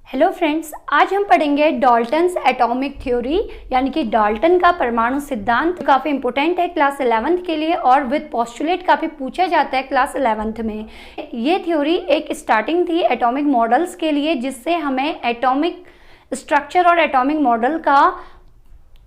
Hello friends, आज हम पढ़ेंगे डाल्टन्स एटॉमिक थ्योरी यानी कि डाल्टन का परमाणु सिद्धांत। काफ़ी इंपॉर्टेंट है क्लास 11th के लिए और विद पोस्टुलेट काफ़ी पूछा जाता है क्लास 11th में। ये थ्योरी एक स्टार्टिंग थी एटॉमिक मॉडल्स के लिए, जिससे हमें एटॉमिक स्ट्रक्चर और एटॉमिक मॉडल का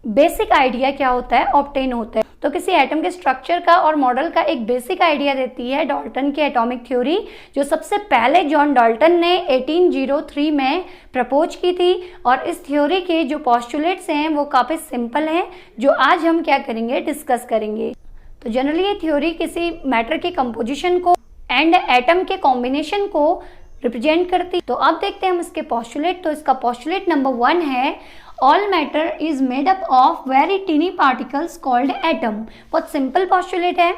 बेसिक आइडिया क्या होता है ऑब्टेन होता है। तो किसी एटम के स्ट्रक्चर का और मॉडल का एक बेसिक आइडिया देती है डाल्टन की एटॉमिक थ्योरी, जो सबसे पहले जॉन डाल्टन ने 1803 में प्रपोज की थी। और इस थ्योरी के जो पोस्टुलेट्स हैं वो काफ़ी सिंपल हैं, जो आज हम क्या करेंगे डिस्कस करेंगे। तो जनरली ये थ्योरी किसी मैटर के कंपोजिशन को एंड एटम के कॉम्बिनेशन को रिप्रेजेंट करती। तो अब देखते हैं हम इसके पोस्टुलेट। तो इसका पोस्टुलेट नंबर 1 है, all matter is made up of very teeny particles called atom। बहुत सिंपल पोस्टुलेट है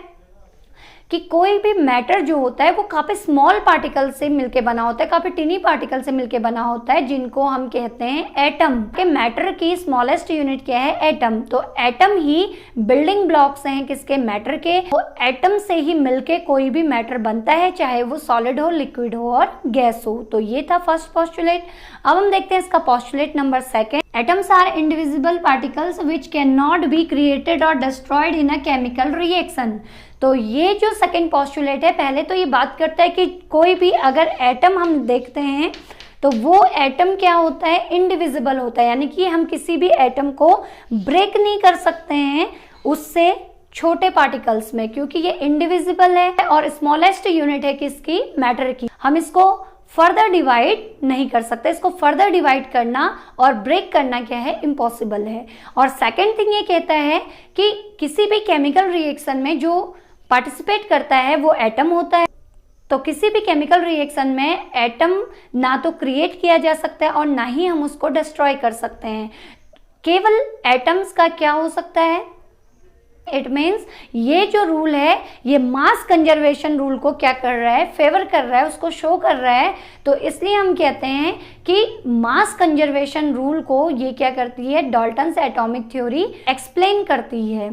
कि कोई भी मैटर जो होता है वो काफ़ी स्मॉल पार्टिकल से मिलके बना होता है, काफ़ी टीनी पार्टिकल से मिलके बना होता है, जिनको हम कहते हैं एटम। के मैटर की स्मॉलेस्ट यूनिट क्या है? एटम। तो एटम ही बिल्डिंग ब्लॉक्स हैं किसके? मैटर के। तो एटम से ही मिलके कोई भी मैटर बनता है, चाहे वो सॉलिड हो, लिक्विड हो और गैस हो। तो ये था फर्स्ट पोस्टुलेट। अब हम देखते हैं इसका postulate number 2। Atoms are indivisible particles which cannot be created or destroyed in a chemical reaction। तो ये जो सेकंड पोस्टुलेट है, पहले तो ये बात करता है कि कोई भी अगर एटम हम देखते हैं तो वो एटम क्या होता है? इनडिविजिबल होता है, यानी कि हम किसी भी एटम को ब्रेक नहीं कर सकते हैं उससे छोटे पार्टिकल्स में, क्योंकि ये इनडिविजिबल है और स्मॉलेस्ट यूनिट है किसकी? मैटर की। हम इसको फर्दर डिवाइड नहीं कर सकते। इसको फर्दर डिवाइड करना और ब्रेक करना क्या है? इम्पॉसिबल है। और सेकंड थिंग ये कहता है कि किसी भी केमिकल रिएक्शन में जो पार्टिसिपेट करता है वो एटम होता है। तो किसी भी केमिकल रिएक्शन में एटम ना तो क्रिएट किया जा सकता है और ना ही हम उसको डिस्ट्रॉय कर सकते हैं। केवल एटम्स का क्या हो सकता है? इट मीन्स ये जो रूल है ये मास कंजर्वेशन रूल को क्या कर रहा है? फेवर कर रहा है, उसको शो कर रहा है। तो इसलिए हम कहते हैं कि मास कंजर्वेशन रूल को ये क्या करती है? डाल्टन्स एटॉमिक थ्योरी एक्सप्लेन करती है।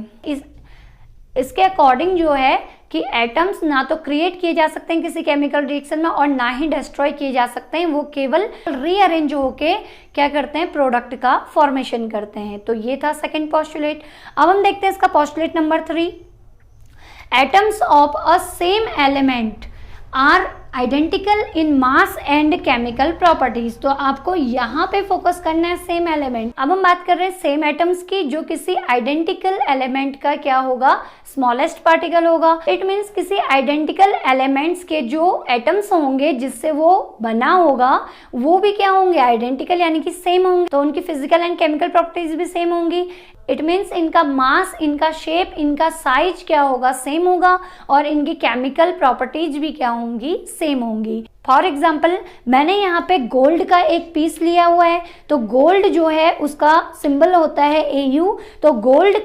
इसके अकॉर्डिंग जो है कि एटम्स ना तो क्रिएट किए जा सकते हैं किसी केमिकल रिएक्शन में और ना ही डिस्ट्रॉय किए जा सकते हैं, वो केवल रीअरेंज होके क्या करते हैं? प्रोडक्ट का फॉर्मेशन करते हैं। तो ये था सेकंड पोस्टुलेट। अब हम देखते हैं इसका postulate number 3। Atoms of a same element are identical in mass and chemical properties. तो आपको यहाँ पे फोकस करना है सेम एलिमेंट। अब हम बात कर रहे हैं सेम एटम्स की, जो किसी आइडेंटिकल एलिमेंट का क्या होगा? स्मॉलेस्ट पार्टिकल होगा। इट मीन्स किसी आइडेंटिकल एलिमेंट्स के जो एटम्स होंगे जिससे वो बना होगा वो भी क्या होंगे? आइडेंटिकल, यानी कि सेम होंगे। तो उनकी फिजिकल एंड केमिकल प्रॉपर्टीज भी सेम होंगी। इट मीन्स इनका मास, इनका शेप, इनका साइज क्या होगा? सेम होगा। और इनकी केमिकल प्रॉपर्टीज भी क्या होंगी? सेम होंगी। फॉर एग्जाम्पल मैंने यहाँ पे गोल्ड का एक पीस लिया हुआ है, तो गोल्ड जो है उसका सिंबल होता है AU। तो गोल्ड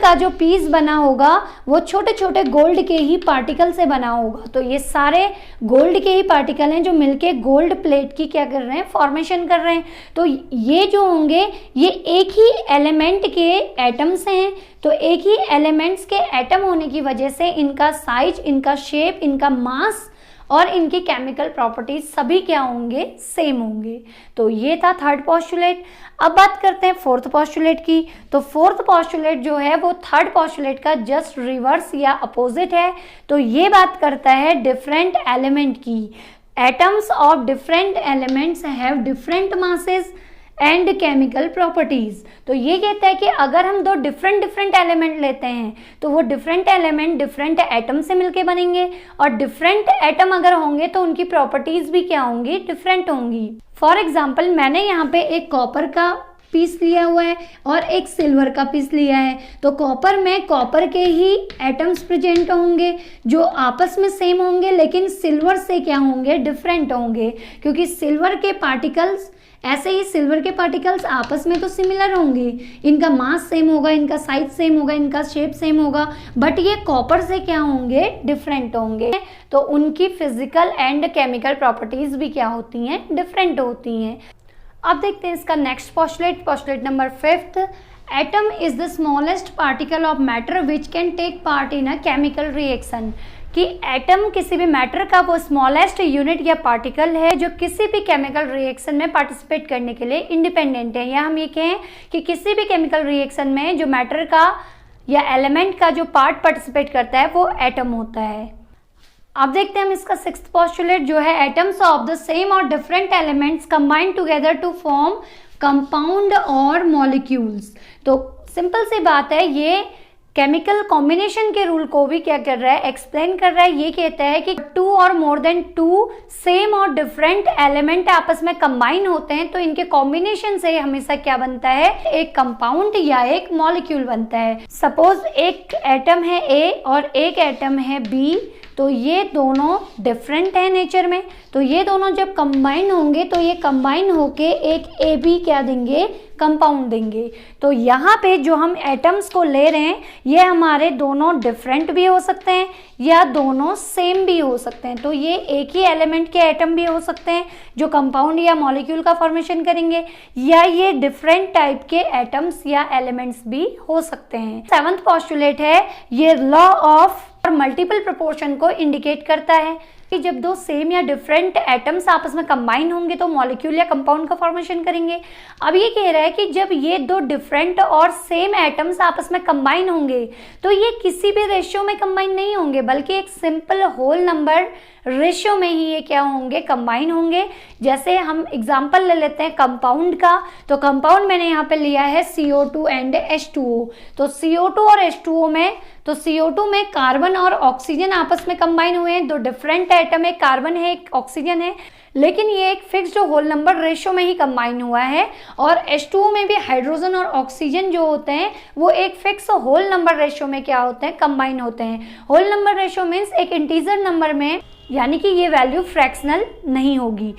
का जो पीस बना होगा वो छोटे छोटे गोल्ड के ही पार्टिकल से बना होगा। तो ये सारे गोल्ड के ही पार्टिकल हैं जो मिलके गोल्ड प्लेट की क्या कर रहे हैं? फॉर्मेशन कर रहे हैं। तो ये जो होंगे ये एक ही एलिमेंट के एटम्स हैं। तो एक ही एलिमेंट्स के एटम होने की वजह से इनका साइज, इनका शेप, इनका मास और इनकी केमिकल प्रॉपर्टीज सभी क्या होंगे? सेम होंगे। तो ये था थर्ड पोस्टुलेट। अब बात करते हैं फोर्थ पोस्टुलेट की। तो फोर्थ पोस्टुलेट जो है वो थर्ड पोस्टुलेट का जस्ट रिवर्स या अपोजिट है। तो ये बात करता है डिफरेंट एलिमेंट की। Atoms of different elements have different masses and chemical properties. तो ये कहता है कि अगर हम दो डिफरेंट एलिमेंट लेते हैं तो वो डिफरेंट एलिमेंट डिफरेंट एटम से मिलके बनेंगे, और डिफरेंट एटम अगर होंगे तो उनकी प्रॉपर्टीज भी क्या होंगी? डिफरेंट होंगी। फॉर एग्जाम्पल मैंने यहाँ पे एक कॉपर का पीस लिया हुआ है और एक सिल्वर का पीस लिया है। तो कॉपर में कॉपर के ही एटम्स प्रेजेंट होंगे जो आपस में सेम होंगे, लेकिन सिल्वर से क्या होंगे? डिफरेंट होंगे, क्योंकि सिल्वर के पार्टिकल्स, ऐसे ही सिल्वर के पार्टिकल्स आपस में तो सिमिलर होंगे, इनका मास सेम होगा, इनका साइज सेम होगा, इनका शेप सेम होगा, बट ये कॉपर से क्या होंगे? डिफरेंट होंगे। तो उनकी फिजिकल एंड केमिकल प्रॉपर्टीज भी क्या होती हैं? डिफरेंट होती हैं। अब देखते हैं इसका next postulate, postulate number 5। Atom is the smallest particle of matter which can take part in a chemical reaction. कि एटम किसी भी मैटर का वो स्मॉलेस्ट यूनिट या पार्टिकल है जो किसी भी केमिकल रिएक्शन में पार्टिसिपेट करने के लिए इंडिपेंडेंट है, या हम ये कहें कि किसी भी केमिकल रिएक्शन में जो मैटर का या एलिमेंट का जो पार्ट पार्टिसिपेट करता है वो एटम होता है। अब देखते हैं हम इसका सिक्स्थ पोस्टुलेट जो है, एटम्स ऑफ द सेम और different elements combine together to form compound और मॉलिक्यूल्स। तो सिंपल सी बात है, ये केमिकल कॉम्बिनेशन के रूल को भी क्या कर रहा है, एक्सप्लेन कर रहा है। ये कहता है कि टू और मोर देन टू सेम और डिफरेंट एलिमेंट आपस में कंबाइन होते हैं तो इनके कॉम्बिनेशन से हमेशा क्या बनता है, एक कंपाउंड या एक मॉलिक्यूल बनता है। सपोज एक एटम है ए और एक एटम है बी, तो ये दोनों डिफरेंट है नेचर में, तो ये दोनों जब कंबाइन होंगे तो ये कंबाइन होके एक ए बी क्या देंगे, कंपाउंड देंगे। तो यहाँ पे जो हम एटम्स को ले रहे हैं ये हमारे दोनों डिफरेंट भी हो सकते हैं या दोनों सेम भी हो सकते हैं। तो ये एक ही एलिमेंट के एटम भी हो सकते हैं जो कंपाउंड या मॉलिक्यूल का फॉर्मेशन करेंगे, या ये डिफरेंट टाइप के एटम्स या एलिमेंट्स भी हो सकते हैं। सेवंथ पोस्टुलेट है, ये लॉ ऑफ मल्टीपल प्रोपोर्शन को इंडिकेट करता है कि जब दो सेम या डिफरेंट एटम्स आपस में कंबाइन होंगे तो मॉलिक्यूल या कंपाउंड का फॉर्मेशन करेंगे। अब ये कह रहा है कि जब ये दो डिफरेंट और सेम एटम्स आपस में कंबाइन होंगे तो ये किसी भी रेशियो में कंबाइन नहीं होंगे, बल्कि एक सिंपल होल नंबर रेशियो में ही ये क्या होंगे, कंबाइन होंगे। जैसे हम एग्जांपल ले लेते हैं कंपाउंड का, तो कंपाउंड मैंने यहाँ पे लिया है CO2 एंड H2O। तो CO2 और H2O में, तो CO2 में कार्बन और ऑक्सीजन आपस में कंबाइन हुए हैं, दो डिफरेंट एटम, एक कार्बन है एक ऑक्सीजन है, लेकिन ये एक फिक्स्ड होल नंबर रेशियो में ही कंबाइन हुआ है। और H2O में भी हाइड्रोजन और ऑक्सीजन जो होते हैं वो एक फिक्स होल नंबर रेशियो में क्या होते हैं, कंबाइन होते हैं। होल नंबर रेशियो मीन्स एक इंटीजर नंबर में, यानी कि ये वैल्यू फ्रैक्शनल नहीं होगी।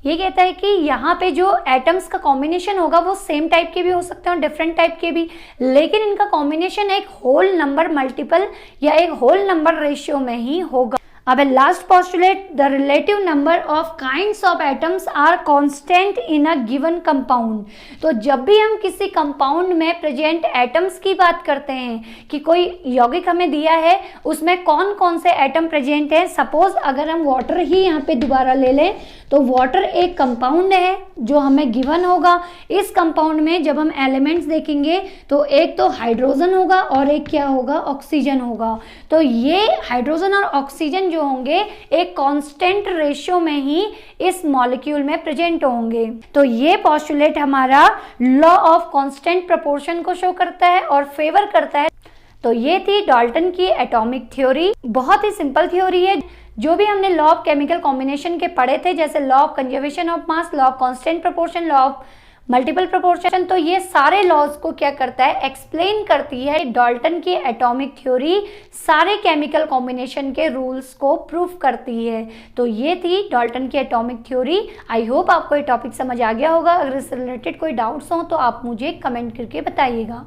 ये कहता है कि यहाँ पे जो एटम्स का कॉम्बिनेशन होगा वो सेम टाइप के भी हो सकते हैं और डिफरेंट टाइप के भी, लेकिन इनका कॉम्बिनेशन एक होल नंबर मल्टीपल या एक होल नंबर रेशियो में ही होगा। अब last postulate, the relative number of kinds of atoms are constant in a given compound. तो जब भी हम किसी कंपाउंड में प्रेजेंट एटम्स की बात करते हैं कि कोई यौगिक हमें दिया है उसमें कौन कौन से एटम प्रेजेंट है, सपोज अगर हम वाटर ही यहाँ पे दोबारा ले लें तो वाटर एक कंपाउंड है जो हमें गिवन होगा। इस कंपाउंड में जब हम एलिमेंट्स देखेंगे तो एक तो हाइड्रोजन होगा और एक क्या होगा, ऑक्सीजन होगा। तो ये हाइड्रोजन और ऑक्सीजन जो होंगे एक कांस्टेंट रेशियो में ही इस मॉलिक्यूल में प्रेजेंट होंगे। तो ये पोस्टुलेट हमारा लॉ ऑफ कांस्टेंट प्रोपोर्शन को शो करता है और फेवर करता है। तो ये थी डाल्टन की एटॉमिक थ्योरी। बहुत ही सिंपल थ्योरी है। जो भी हमने लॉ ऑफ केमिकल कॉम्बिनेशन के पढ़े थे, जैसे law of conservation of mass, law of constant proportion, law of multiple proportion, तो ये सारे लॉज को क्या करता है, एक्सप्लेन करती है। डाल्टन की एटॉमिक थ्योरी सारे केमिकल कॉम्बिनेशन के रूल्स को प्रूफ करती है। तो ये थी डाल्टन की एटॉमिक थ्योरी। आई होप आपको ये टॉपिक समझ आ गया होगा। अगर इससे रिलेटेड कोई डाउट्स हो तो आप मुझे कमेंट करके बताइएगा।